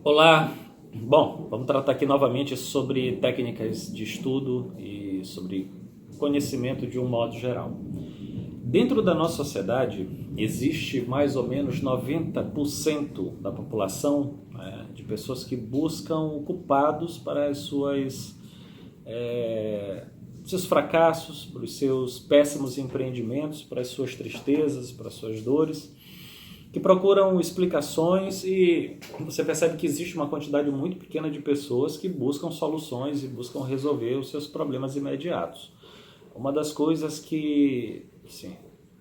Olá, bom, vamos tratar aqui novamente sobre técnicas de estudo e sobre conhecimento de um modo geral. Dentro da nossa sociedade, existe mais ou menos 90% da população, de pessoas que buscam culpados para as seus fracassos, para os seus péssimos empreendimentos, para as suas tristezas, para as suas dores, que procuram explicações, e você percebe que existe uma quantidade muito pequena de pessoas que buscam soluções e buscam resolver os seus problemas imediatos. Uma das coisas que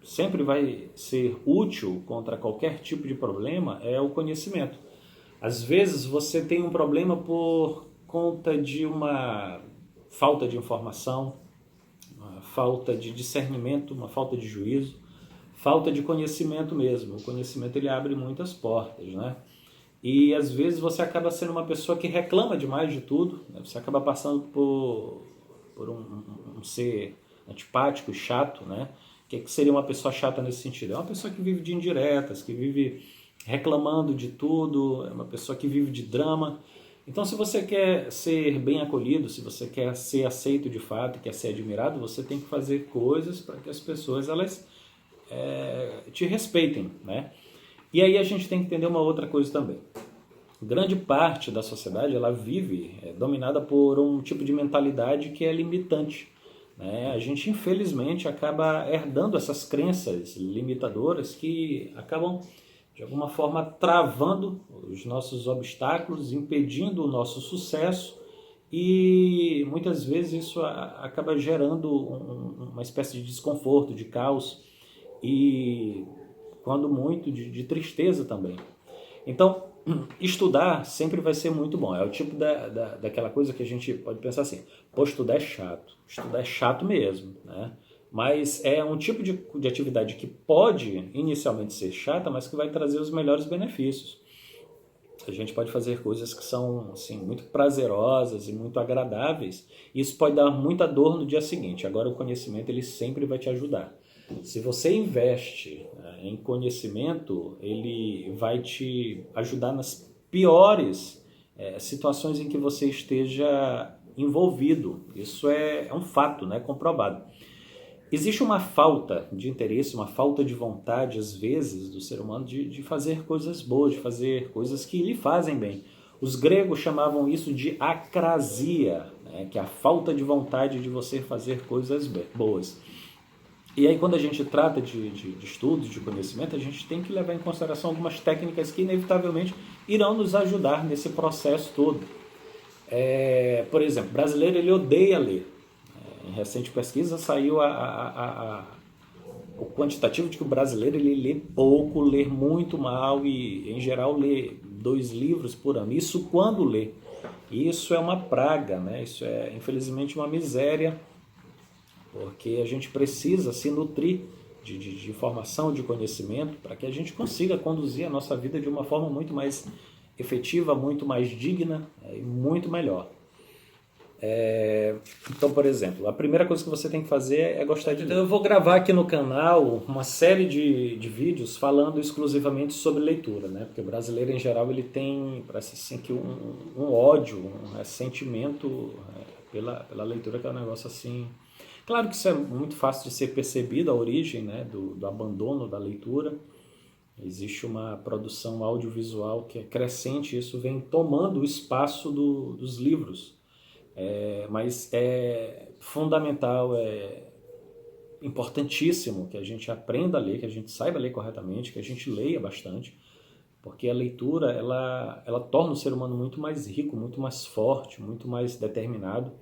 sempre vai ser útil contra qualquer tipo de problema é o conhecimento. Às vezes você tem um problema por conta de uma falta de informação, uma falta de discernimento, uma falta de juízo, falta de conhecimento mesmo. O conhecimento ele abre muitas portas, né? E às vezes você acaba sendo uma pessoa que reclama demais de tudo, né? Você acaba passando por um ser antipático e chato, né? O que seria uma pessoa chata nesse sentido? É uma pessoa que vive de indiretas, que vive reclamando de tudo, é uma pessoa que vive de drama. Então, se você quer ser bem acolhido, se você quer ser aceito de fato, quer ser admirado, você tem que fazer coisas para que as pessoas elas te respeitem, né? E aí a gente tem que entender uma outra coisa também. Grande parte da sociedade ela vive dominada por um tipo de mentalidade que é limitante, né? A gente infelizmente acaba herdando essas crenças limitadoras que acabam de alguma forma travando os nossos obstáculos, impedindo o nosso sucesso, e muitas vezes isso acaba gerando uma espécie de desconforto, de caos e, quando muito, de tristeza também. Então, estudar sempre vai ser muito bom. É o tipo daquela coisa que a gente pode pensar assim: pô, estudar é chato. Estudar é chato mesmo, né? Mas é um tipo de atividade que pode inicialmente ser chata, mas que vai trazer os melhores benefícios. A gente pode fazer coisas que são assim, muito prazerosas e muito agradáveis. Isso pode dar muita dor no dia seguinte. Agora, o conhecimento ele sempre vai te ajudar. Se você investe em conhecimento, ele vai te ajudar nas piores situações em que você esteja envolvido. Isso é um fato, né, comprovado. Existe uma falta de interesse, uma falta de vontade, às vezes, do ser humano de fazer coisas boas, de fazer coisas que lhe fazem bem. Os gregos chamavam isso de acrasia, né, que é a falta de vontade de você fazer coisas boas. E aí, quando a gente trata de estudos, de conhecimento, a gente tem que levar em consideração algumas técnicas que, inevitavelmente, irão nos ajudar nesse processo todo. Por exemplo, o brasileiro ele odeia ler. Em recente pesquisa saiu o quantitativo de que o brasileiro ele lê pouco, lê muito mal e, em geral, lê 2 livros por ano. Isso quando lê. Isso é uma praga, né? Isso é, infelizmente, uma miséria, porque a gente precisa se nutrir de informação, de conhecimento, para que a gente consiga conduzir a nossa vida de uma forma muito mais efetiva, muito mais digna e muito melhor. Então, por exemplo, a primeira coisa que você tem que fazer é gostar de ler. Então, eu vou gravar aqui no canal uma série de vídeos falando exclusivamente sobre leitura, né? Porque o brasileiro, em geral, ele tem, parece assim, que um ódio, um ressentimento pela leitura, que é um negócio assim. Claro que isso é muito fácil de ser percebido, a origem, né, do abandono da leitura. Existe uma produção audiovisual que é crescente, e isso vem tomando o espaço dos livros. Mas é fundamental, é importantíssimo que a gente aprenda a ler, que a gente saiba ler corretamente, que a gente leia bastante, porque a leitura ela torna o ser humano muito mais rico, muito mais forte, muito mais determinado.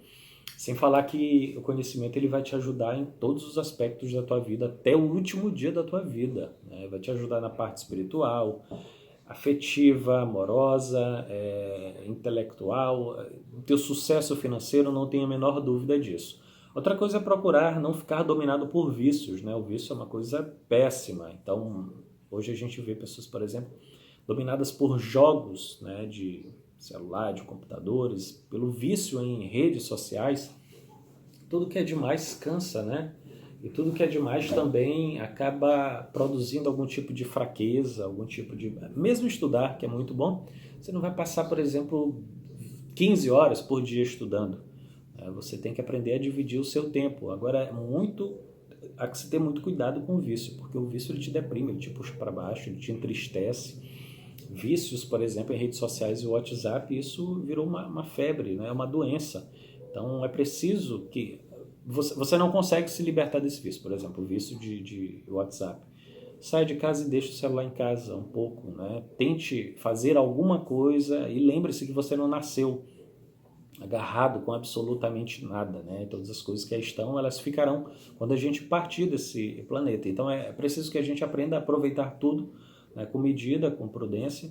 Sem falar que o conhecimento ele vai te ajudar em todos os aspectos da tua vida, até o último dia da tua vida, né? Vai te ajudar na parte espiritual, afetiva, amorosa, intelectual, o teu sucesso financeiro, não tenho a menor dúvida disso. Outra coisa é procurar não ficar dominado por vícios, né? O vício é uma coisa péssima. Então, hoje a gente vê pessoas, por exemplo, dominadas por jogos, né, de celular, de computadores, pelo vício em redes sociais. Tudo que é demais cansa, né? E tudo que é demais também acaba produzindo algum tipo de fraqueza, algum tipo de... Mesmo estudar, que é muito bom, Você não vai passar, por exemplo, 15 horas por dia estudando. Você tem que aprender a dividir o seu tempo. Agora, há que se ter muito cuidado com o vício, porque o vício ele te deprime, ele te puxa para baixo, ele te entristece. Vícios, por exemplo, em redes sociais e WhatsApp, isso virou uma febre, né? Uma doença. Então, é preciso que... Você não consegue se libertar desse vício, por exemplo, o vício de WhatsApp. Sai de casa e deixa o celular em casa um pouco, né? Tente fazer alguma coisa e lembre-se que você não nasceu agarrado com absolutamente nada, né? Todas as coisas que aí estão, elas ficarão quando a gente partir desse planeta. Então é preciso que a gente aprenda a aproveitar tudo, né, com medida, com prudência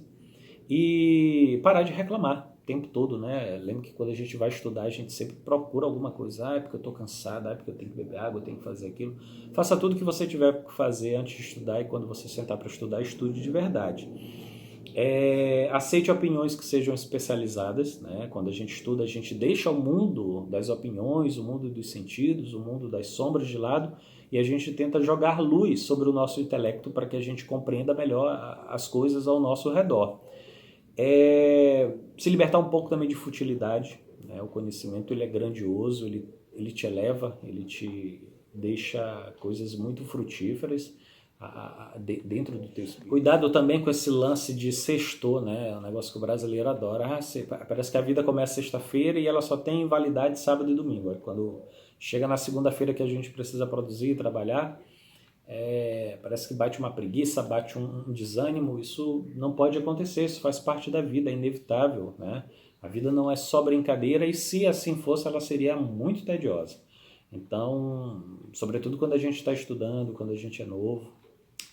e parar de reclamar o tempo todo, né? Lembro que quando a gente vai estudar, a gente sempre procura alguma coisa. É porque eu estou cansado, é porque eu tenho que beber água, eu tenho que fazer aquilo. Faça tudo que você tiver que fazer antes de estudar e quando você sentar para estudar, estude de verdade. Aceite opiniões que sejam especializadas, né? Quando a gente estuda, a gente deixa o mundo das opiniões, o mundo dos sentidos, o mundo das sombras de lado e a gente tenta jogar luz sobre o nosso intelecto para que a gente compreenda melhor as coisas ao nosso redor. Se libertar um pouco também de futilidade, né? O conhecimento ele é grandioso, ele te eleva, ele te deixa coisas muito frutíferas dentro do teu espírito. Cuidado também com esse lance de sextou, né? É um negócio que o brasileiro adora. Parece que a vida começa sexta-feira e ela só tem validade sábado e domingo. Quando chega na segunda-feira que a gente precisa produzir e trabalhar, parece que bate uma preguiça, bate um desânimo. Isso não pode acontecer, isso faz parte da vida, é inevitável, né? A vida não é só brincadeira e se assim fosse, ela seria muito tediosa. Então, sobretudo quando a gente está estudando, quando a gente é novo,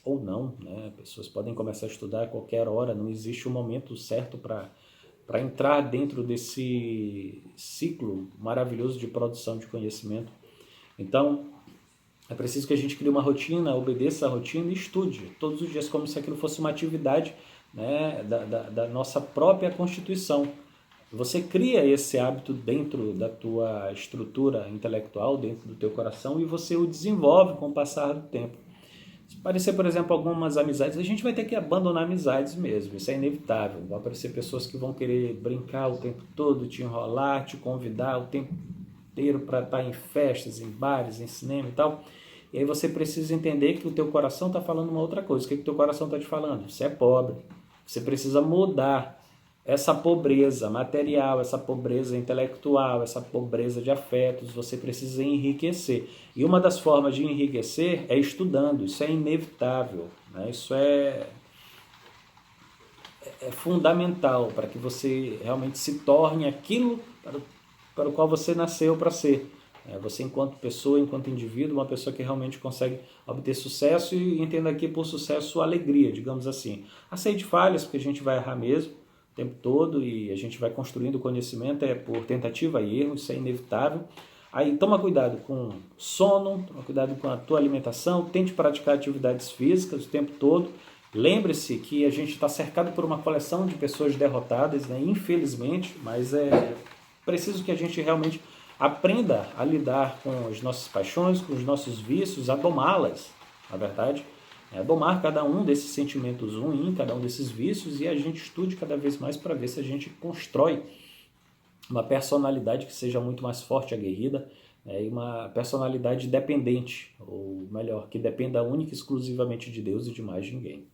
ou não, né? Pessoas podem começar a estudar a qualquer hora, não existe um momento certo para entrar dentro desse ciclo maravilhoso de produção de conhecimento. Então, é preciso que a gente crie uma rotina, obedeça a rotina e estude todos os dias como se aquilo fosse uma atividade, né, da nossa própria Constituição. Você cria esse hábito dentro da tua estrutura intelectual, dentro do teu coração, e você o desenvolve com o passar do tempo. Se aparecer, por exemplo, algumas amizades, a gente vai ter que abandonar amizades mesmo, isso é inevitável. Vão aparecer pessoas que vão querer brincar o tempo todo, te enrolar, te convidar o tempo inteiro para estar em festas, em bares, em cinema e tal. E aí você precisa entender que o teu coração está falando uma outra coisa. O que o teu coração está te falando? Você é pobre. Você precisa mudar essa pobreza material, essa pobreza intelectual, essa pobreza de afetos, você precisa enriquecer. E uma das formas de enriquecer é estudando, isso é inevitável, né? Isso é fundamental para que você realmente se torne aquilo para o qual você nasceu para ser. Você enquanto pessoa, enquanto indivíduo, uma pessoa que realmente consegue obter sucesso e entenda aqui por sucesso alegria, digamos assim. Aceite falhas, porque a gente vai errar mesmo o tempo todo e a gente vai construindo conhecimento por tentativa e erro, isso é inevitável. Aí toma cuidado com sono, toma cuidado com a tua alimentação, tente praticar atividades físicas o tempo todo. Lembre-se que a gente está cercado por uma coleção de pessoas derrotadas, né? Infelizmente, mas é preciso que a gente realmente aprenda a lidar com as nossas paixões, com os nossos vícios, a domá-las, na verdade. Domar cada um desses sentimentos ruins, cada um desses vícios, e a gente estude cada vez mais para ver se a gente constrói uma personalidade que seja muito mais forte, aguerrida, e uma personalidade dependente, ou melhor, que dependa única e exclusivamente de Deus e de mais ninguém.